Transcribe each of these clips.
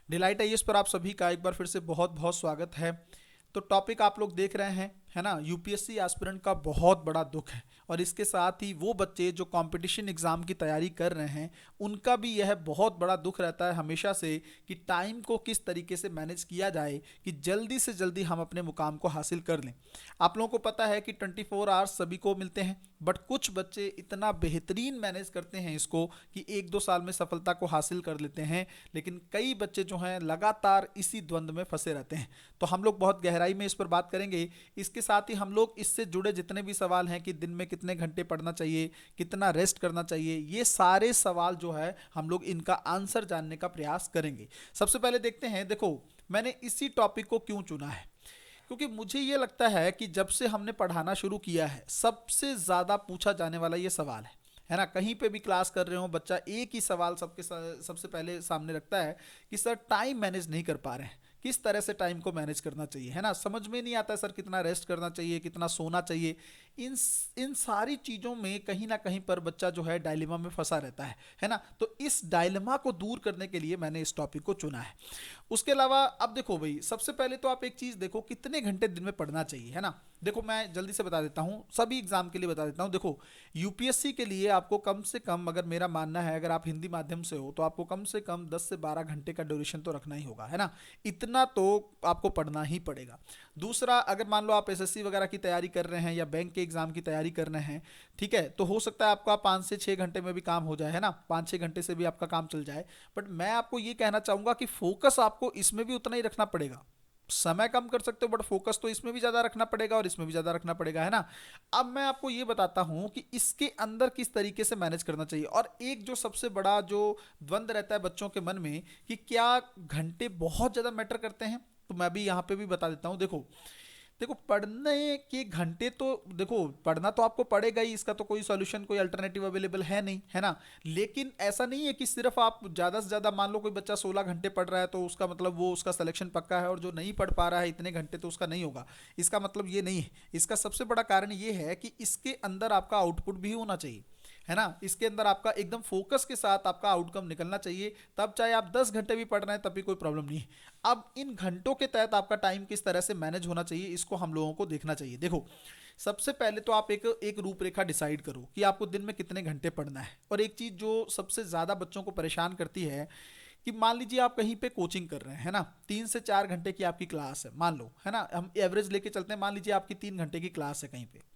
Delight IAS पर आप सभी का एक बार फिर से बहुत बहुत स्वागत है। तो टॉपिक आप लोग देख रहे हैं, है ना, यूपीएससी एस्पिरेंट का बहुत बड़ा दुख है। और इसके साथ ही वो बच्चे जो कंपटीशन एग्जाम की तैयारी कर रहे हैं, उनका भी यह बहुत बड़ा दुख रहता है हमेशा से कि टाइम को किस तरीके से मैनेज किया जाए कि जल्दी से जल्दी हम अपने मुकाम को हासिल कर लें। आप लोगों को पता है कि 24 आवर्स सभी को मिलते हैं, बट कुछ बच्चे इतना बेहतरीन मैनेज करते हैं इसको कि 1-2 साल में सफलता को हासिल कर लेते हैं। लेकिन कई बच्चे जो हैं लगातार इसी द्वंद में फंसे रहते हैं। तो हम लोग बहुत गहराई में इस पर बात करेंगे। इसके साथ ही हम लोग इससे जुड़े जितने भी सवाल हैं कि दिन में कितने घंटे पढ़ना चाहिए, कितना रेस्ट करना चाहिए, ये सारे सवाल जो है हम लोग इनका आंसर जानने का प्रयास करेंगे। सबसे पहले देखते हैं, देखो मैंने इसी टॉपिक को क्यों चुना है, क्योंकि मुझे ये लगता है कि जब से हमने पढ़ाना शुरू किया है सबसे ज़्यादा पूछा जाने वाला ये सवाल है ना। कहीं पे भी क्लास कर रहे हो, बच्चा एक ही सवाल सबसे पहले सामने रखता है कि सर टाइम मैनेज नहीं कर पा रहे हैं, किस तरह से टाइम को मैनेज करना चाहिए, है ना। समझ में नहीं आता है, सर कितना रेस्ट करना चाहिए, कितना सोना चाहिए। इन इन सारी चीज़ों में कहीं ना कहीं पर बच्चा जो है डायलेमा में फंसा रहता है ना। तो इस डायलेमा को दूर करने के लिए मैंने इस टॉपिक को चुना है। उसके अलावा अब देखो भाई, सबसे पहले तो आप एक चीज़ देखो, कितने घंटे दिन में पढ़ना चाहिए, है ना। देखो मैं जल्दी से बता देता हूँ, सभी एग्जाम के लिए बता देता हूँ। देखो यूपीएससी के लिए आपको कम से कम, अगर मेरा मानना है, अगर आप हिंदी माध्यम से हो तो आपको कम से कम 10 से 12 घंटे का ड्यूरेशन तो रखना ही होगा, है ना। इतना तो आपको पढ़ना ही पड़ेगा। दूसरा, अगर मान लो आप एसएससी वगैरह की तैयारी कर रहे हैं या बैंक के एग्जाम की तैयारी कर रहे हैं, ठीक है, तो हो सकता है आपका 5 से 6 घंटे में भी काम हो जाए, है ना, 5-6 घंटे से भी आपका काम चल जाए। बट मैं आपको ये कहना चाहूंगा कि फोकस आपको इसमें भी उतना ही रखना पड़ेगा। समय कम कर सकते हो बट फोकस तो इसमें भी ज्यादा रखना पड़ेगा और इसमें भी ज्यादा रखना पड़ेगा, है ना। अब मैं आपको ये बताता हूं कि इसके अंदर किस तरीके से मैनेज करना चाहिए। और एक जो सबसे बड़ा जो द्वंद रहता है बच्चों के मन में कि क्या घंटे बहुत ज्यादा मैटर करते हैं, तो मैं भी यहां पे भी बता देता हूं। देखो देखो पढ़ने के घंटे तो, देखो पढ़ना तो आपको पड़ेगा ही, इसका तो कोई सॉल्यूशन, कोई अल्टरनेटिव अवेलेबल है नहीं, है ना। लेकिन ऐसा नहीं है कि सिर्फ आप ज़्यादा से ज़्यादा, मान लो कोई बच्चा 16 घंटे पढ़ रहा है तो उसका मतलब वो उसका सिलेक्शन पक्का है, और जो नहीं पढ़ पा रहा है इतने घंटे तो उसका नहीं होगा। इसका मतलब ये नहीं है। इसका सबसे बड़ा कारण ये है कि इसके अंदर आपका आउटपुट भी होना चाहिए, है ना। इसके अंदर आपका एकदम फोकस के साथ आपका आउटकम निकलना चाहिए, तब चाहे आप 10 घंटे भी पढ़ रहे हैं तब भी कोई प्रॉब्लम नहीं है। अब इन घंटों के तहत आपका टाइम किस तरह से मैनेज होना चाहिए, इसको हम लोगों को देखना चाहिए। देखो सबसे पहले तो आप एक एक रूपरेखा डिसाइड करो कि आपको दिन में कितने घंटे पढ़ना है। और एक चीज़ जो सबसे ज़्यादा बच्चों को परेशान करती है कि मान लीजिए आप कहीं पे कोचिंग कर रहे हैं, है ना, 3 से 4 घंटे की आपकी क्लास है, मान लो, है ना, हम एवरेज लेके चलते हैं, मान लीजिए आपकी 3 घंटे की क्लास है कहीं पे।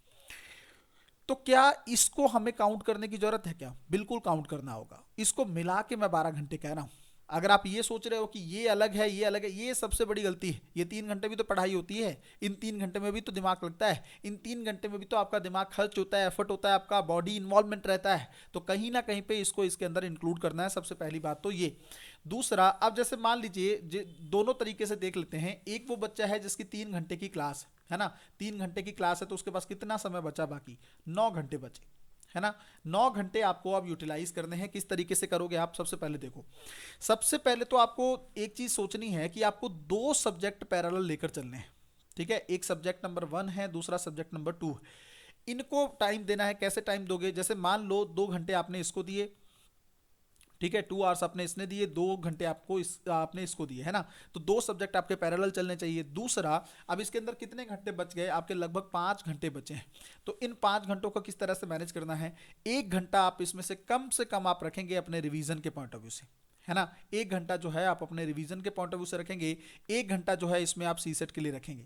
तो क्या इसको हमें काउंट करने की जरूरत है? क्या बिल्कुल काउंट करना होगा। इसको मिला के मैं 12 घंटे कह रहा हूं। अगर आप ये सोच रहे हो कि ये अलग है ये अलग है, ये सबसे बड़ी गलती है। ये 3 घंटे भी तो पढ़ाई होती है, इन 3 घंटे में भी तो दिमाग लगता है, इन 3 घंटे में भी तो आपका दिमाग खर्च होता है, एफर्ट होता है, आपका बॉडी इन्वॉल्वमेंट रहता है। तो कहीं ना कहीं पे इसको इसके अंदर इंक्लूड करना है, सबसे पहली बात तो ये। दूसरा, अब जैसे मान लीजिए दोनों तरीके से देख लेते हैं। एक वो बच्चा है जिसकी 3 घंटे की क्लास है ना, 3 घंटे की क्लास है तो उसके पास कितना समय बचा, बाकी 9 घंटे बचे, है ना। 9 घंटे आपको अब यूटिलाइज करने हैं। किस तरीके से करोगे आप? सबसे पहले देखो, सबसे पहले तो आपको एक चीज सोचनी है कि आपको 2 सब्जेक्ट पैरेलल लेकर चलने हैं, ठीक है। एक सब्जेक्ट नंबर 1 है, दूसरा सब्जेक्ट नंबर 2 है। इनको टाइम देना है। कैसे टाइम दोगे? जैसे मान लो 2 घंटे आपने इसको दिए, ठीक है, 2 आवर्स आपने इसने दिए, 2 घंटे आपको आपने इसको दिए, है ना। तो 2 सब्जेक्ट आपके पैरेलल चलने चाहिए। दूसरा, अब इसके अंदर कितने घंटे बच गए आपके? लगभग 5 घंटे बचे हैं। तो इन 5 घंटों को किस तरह से मैनेज करना है? 1 घंटा आप इसमें से कम आप रखेंगे अपने रिवीजन के पॉइंट ऑफ व्यू से, है ना। 1 घंटा जो है आप अपने रिवीजन के पॉइंट ऑफ व्यू से रखेंगे, 1 घंटा जो है इसमें आप सीसेट के लिए रखेंगे,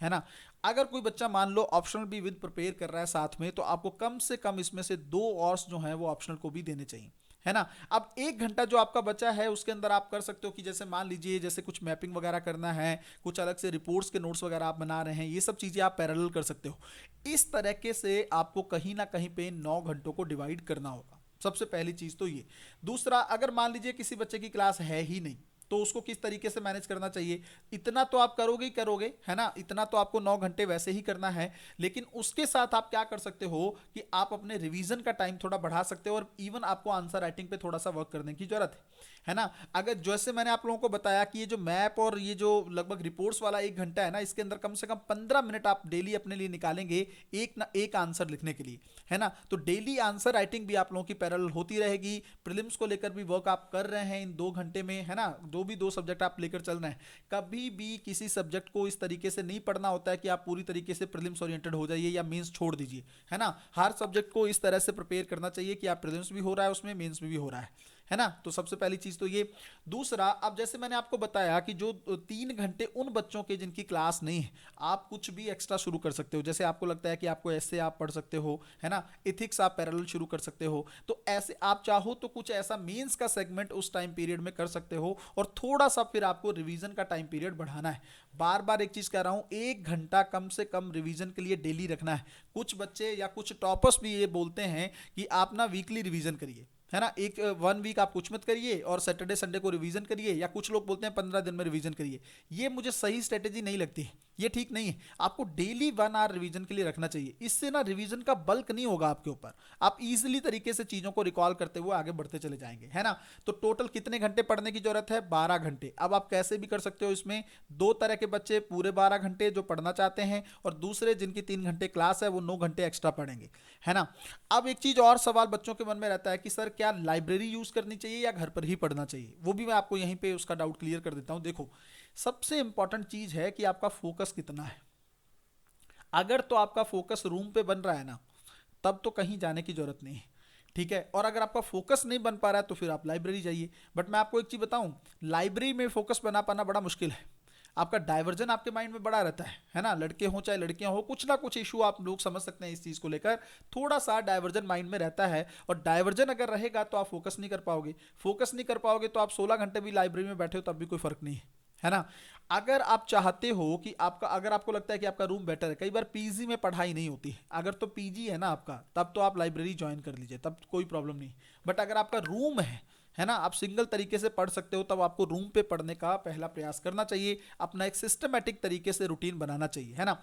है ना। अगर कोई बच्चा मान लो ऑप्शनल भी विद प्रिपेयर कर रहा है साथ में, तो आपको कम से कम इसमें से 2 आवर्स जो है वो ऑप्शनल को भी देने चाहिए, है ना। अब 1 घंटा जो आपका बचा है उसके अंदर आप कर सकते हो कि जैसे मान लीजिए जैसे कुछ मैपिंग वगैरह करना है, कुछ अलग से रिपोर्ट्स के नोट्स वगैरह आप बना रहे हैं, ये सब चीज़ें आप पैरेलल कर सकते हो। इस तरीके से आपको कहीं ना कहीं पे 9 घंटों को डिवाइड करना होगा। सबसे पहली चीज़ तो ये। दूसरा, अगर मान लीजिए किसी बच्चे की क्लास है ही नहीं, तो उसको किस तरीके से मैनेज करना चाहिए? इतना तो आप करोगे ही करोगे, है ना, इतना तो आपको 9 घंटे वैसे ही करना है। लेकिन उसके साथ आप क्या कर सकते हो कि आप अपने रिवीजन का टाइम थोड़ा बढ़ा सकते हो, और इवन आपको आंसर राइटिंग पे थोड़ा सा वर्क करने की जरूरत है ना। अगर जैसे मैंने आप लोगों को बताया कि ये जो मैप और ये जो लगभग रिपोर्ट्स वाला 1 घंटा है ना, इसके अंदर कम से कम 15 मिनट आप डेली अपने लिए निकालेंगे एक ना एक आंसर लिखने के लिए, है ना। तो डेली आंसर राइटिंग भी आप लोगों की पैरेलल होती रहेगी। प्रीलिम्स को लेकर भी वर्क आप कर रहे हैं इन 2 घंटे में, है ना। दो सब्जेक्ट आप लेकर चल रहे हैं। कभी भी किसी सब्जेक्ट को इस तरीके से नहीं पढ़ना होता है कि आप पूरी तरीके से प्रीलिम्स ओरिएंटेड हो जाइए या मेंस छोड़ दीजिए, है ना। हर सब्जेक्ट को इस तरह से प्रिपेयर करना चाहिए कि आप प्रीलिम्स भी हो रहा है उसमें, मेंस में भी हो रहा है ना। तो सबसे पहली चीज तो ये। दूसरा, अब जैसे मैंने आपको बताया कि जो 3 घंटे उन बच्चों के जिनकी क्लास नहीं है, आप कुछ भी एक्स्ट्रा शुरू कर सकते हो। जैसे आपको लगता है कि आपको ऐसे आप पढ़ सकते हो, है ना, इथिक्स आप पैरेलल शुरू कर सकते हो, तो ऐसे आप चाहो तो कुछ ऐसा मेंस का सेगमेंट उस टाइम पीरियड में कर सकते हो, और थोड़ा सा फिर आपको रिवीजन का टाइम पीरियड बढ़ाना है। बार बार एक चीज कह रहा हूं, 1 घंटा कम से कम रिवीजन के लिए डेली रखना है। कुछ बच्चे या कुछ टॉपर्स भी ये बोलते हैं कि आप ना वीकली रिवीजन करिए, है ना। 1 वीक आप कुछ मत करिए और सैटरडे संडे को रिवीजन करिए, या कुछ लोग बोलते हैं 15 दिन में रिवीजन करिए। ये मुझे सही स्ट्रेटेजी नहीं लगती है, ये ठीक नहीं है। आपको डेली 1 आवर रिवीजन के लिए रखना चाहिए। इससे ना रिवीजन का बल्क नहीं होगा आपके ऊपर, आप इजीली तरीके से चीजों को रिकॉल करते हुए आगे बढ़ते चले जाएंगे, है ना। तो टोटल कितने घंटे पढ़ने की जरूरत है? 12 घंटे। अब आप कैसे भी कर सकते हो, इसमें 2 तरह के बच्चे पूरे 12 घंटे जो पढ़ना चाहते हैं, और दूसरे जिनकी 3 घंटे क्लास है वो 9 घंटे एक्स्ट्रा पढ़ेंगे, है ना। अब एक चीज और सवाल बच्चों के मन में रहता है कि सर क्या लाइब्रेरी यूज करनी चाहिए या घर पर ही पढ़ना चाहिए? वो भी मैं आपको यहीं पे उसका डाउट क्लियर कर देता हूं। देखो, सबसे इंपॉर्टेंट चीज है कि आपका फोकस कितना है। अगर तो आपका फोकस रूम पे बन रहा है ना, तब तो कहीं जाने की जरूरत नहीं है, ठीक है। और अगर आपका फोकस नहीं बन पा रहा है तो फिर आप लाइब्रेरी जाइए। बट मैं आपको एक चीज बताऊं, लाइब्रेरी में फोकस बना पाना बड़ा मुश्किल है। आपका डाइवर्जन आपके माइंड में बड़ा रहता है ना। लड़के हो चाहे लड़कियां हो, कुछ ना कुछ इशू आप लोग समझ सकते हैं इस चीज को लेकर, थोड़ा सा डाइवर्जन माइंड में रहता है। और डाइवर्जन अगर रहेगा तो आप फोकस नहीं कर पाओगे, फोकस नहीं कर पाओगे तो आप 16 घंटे भी लाइब्रेरी में बैठे हो तब भी कोई फर्क नहीं है ना। अगर आप चाहते हो कि आपका, अगर आपको लगता है कि आपका रूम बेटर है, कई बार पीजी में पढ़ाई नहीं होती है, अगर तो पीजी है ना आपका, तब तो आप लाइब्रेरी ज्वाइन कर लीजिए, तब कोई प्रॉब्लम नहीं। बट अगर आपका रूम है ना, आप सिंगल तरीके से पढ़ सकते हो, तब आपको रूम पे पढ़ने का पहला प्रयास करना चाहिए। अपना एक सिस्टमेटिक तरीके से रूटीन बनाना चाहिए, है ना।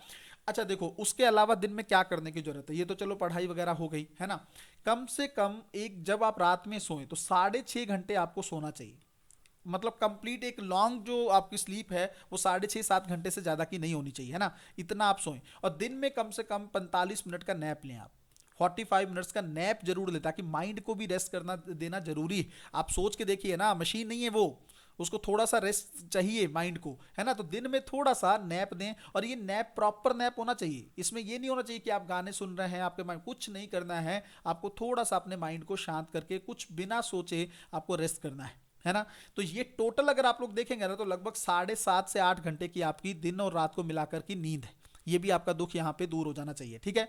अच्छा देखो, उसके अलावा दिन में क्या करने की जरूरत है? ये तो चलो पढ़ाई वगैरह हो गई, है ना। कम से कम एक, जब आप रात में सोए तो 6.5 घंटे आपको सोना चाहिए। मतलब कंप्लीट एक लॉन्ग जो आपकी स्लीप है वो 6.5-7 घंटे से ज़्यादा की नहीं होनी चाहिए, है ना। इतना आप सोएं। और दिन में कम से कम 45 मिनट का नैप लें आप। 45 मिनट्स का नैप जरूर लें, ताकि माइंड को भी रेस्ट करना देना जरूरी है। आप सोच के देखिए ना, मशीन नहीं है वो, उसको थोड़ा सा रेस्ट चाहिए माइंड को, है ना। तो दिन में थोड़ा सा नैप दें, और ये नैप प्रॉपर नैप होना चाहिए। इसमें ये नहीं होना चाहिए कि आप गाने सुन रहे हैं, आपके माइंड कुछ नहीं करना है। आपको थोड़ा सा अपने माइंड को शांत करके कुछ बिना सोचे आपको रेस्ट करना है ना। तो ये टोटल अगर आप लोग देखेंगे ना, तो लगभग 7.5 से 8 घंटे की आपकी दिन और रात को मिलाकर की नींद है। ये भी आपका दुख यहाँ पे दूर हो जाना चाहिए, ठीक है।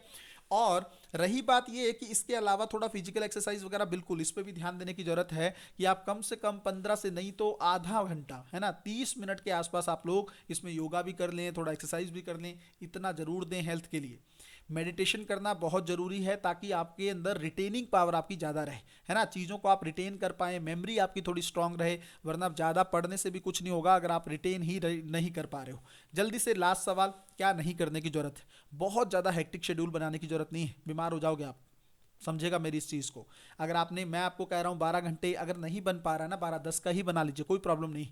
और रही बात ये है कि इसके अलावा थोड़ा फिजिकल एक्सरसाइज वगैरह, बिल्कुल इस पे भी ध्यान देने की जरूरत है कि आप कम से कम 15 से नहीं तो आधा घंटा, है ना, 30 मिनट के आसपास आप लोग इसमें योगा भी कर लें, थोड़ा एक्सरसाइज भी कर लें। इतना जरूर दें हेल्थ के लिए। मेडिटेशन करना बहुत ज़रूरी है, ताकि आपके अंदर रिटेनिंग पावर आपकी ज़्यादा रहे, है ना। चीज़ों को आप रिटेन कर पाएँ, मेमोरी आपकी थोड़ी स्ट्रांग रहे। वरना ज़्यादा पढ़ने से भी कुछ नहीं होगा अगर आप रिटेन ही नहीं कर पा रहे हो। जल्दी से लास्ट सवाल, क्या नहीं करने की ज़रूरत है? बहुत ज़्यादा हेक्टिक शेड्यूल बनाने की ज़रूरत नहीं है, बीमार हो जाओगे आप। समझेगा मेरी इस चीज़ को। अगर आपने, मैं आपको कह रहा हूँ 12 घंटे अगर नहीं बन पा रहा है ना, 12-10 का ही बना लीजिए, कोई प्रॉब्लम नहीं।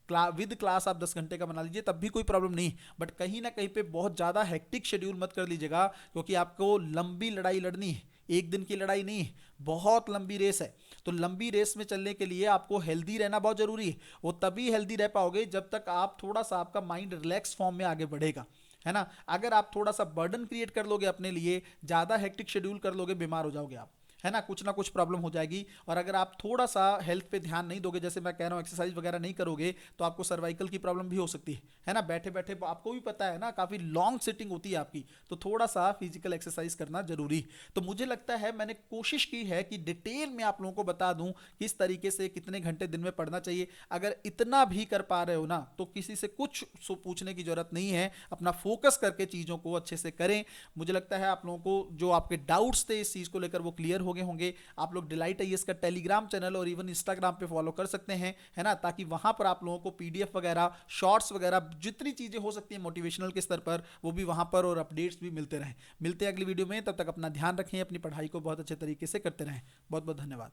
विद क्लास आप 10 घंटे का बना लीजिए, तब भी कोई प्रॉब्लम नहीं। बट कहीं ना कहीं पे बहुत ज़्यादा हेक्टिक शेड्यूल मत कर लीजिएगा, क्योंकि आपको लंबी लड़ाई लड़नी है। एक दिन की लड़ाई नहीं है, बहुत लंबी रेस है। तो लंबी रेस में चलने के लिए आपको हेल्दी रहना बहुत जरूरी है। वो तभी हेल्दी रह पाओगे जब तक आप थोड़ा सा, आपका माइंड रिलैक्स फॉर्म में आगे बढ़ेगा, है ना। अगर आप थोड़ा सा बर्डन क्रिएट कर लोगे अपने लिए, ज़्यादा हेक्टिक शेड्यूल कर लोगे, बीमार हो जाओगे आप, है ना। कुछ ना कुछ प्रॉब्लम हो जाएगी। और अगर आप थोड़ा सा हेल्थ पे ध्यान नहीं दोगे, जैसे मैं कह रहा हूँ एक्सरसाइज वगैरह नहीं करोगे, तो आपको सर्वाइकल की प्रॉब्लम भी हो सकती है ना। बैठे बैठे आपको भी पता है ना, काफ़ी लॉन्ग सिटिंग होती है आपकी, तो थोड़ा सा फिजिकल एक्सरसाइज करना जरूरी। तो मुझे लगता है मैंने कोशिश की है कि डिटेल में आप लोगों को बता दूं किस तरीके से कितने घंटे दिन में पढ़ना चाहिए। अगर इतना भी कर पा रहे हो ना, तो किसी से कुछ पूछने की जरूरत नहीं है। अपना फोकस करके चीज़ों को अच्छे से करें। मुझे लगता है आप लोगों को जो आपके डाउट्स थे इस चीज़ को लेकर वो क्लियर हो गए होंगे। आप लोग डिलाइट आईएएस का टेलीग्राम चैनल और इवन इंस्टाग्राम पे फॉलो कर सकते हैं, है ना, ताकि वहां पर आप लोगों को पीडीएफ वगैरह, शॉर्ट्स वगैरह, जितनी चीजें हो सकती हैं मोटिवेशनल के स्तर पर, वो भी वहां पर, और अपडेट्स भी मिलते रहें। मिलते हैं अगली वीडियो में, तब तक अपना ध्यान रखें, अपनी पढ़ाई को बहुत अच्छे तरीके से करते रहें। बहुत बहुत धन्यवाद।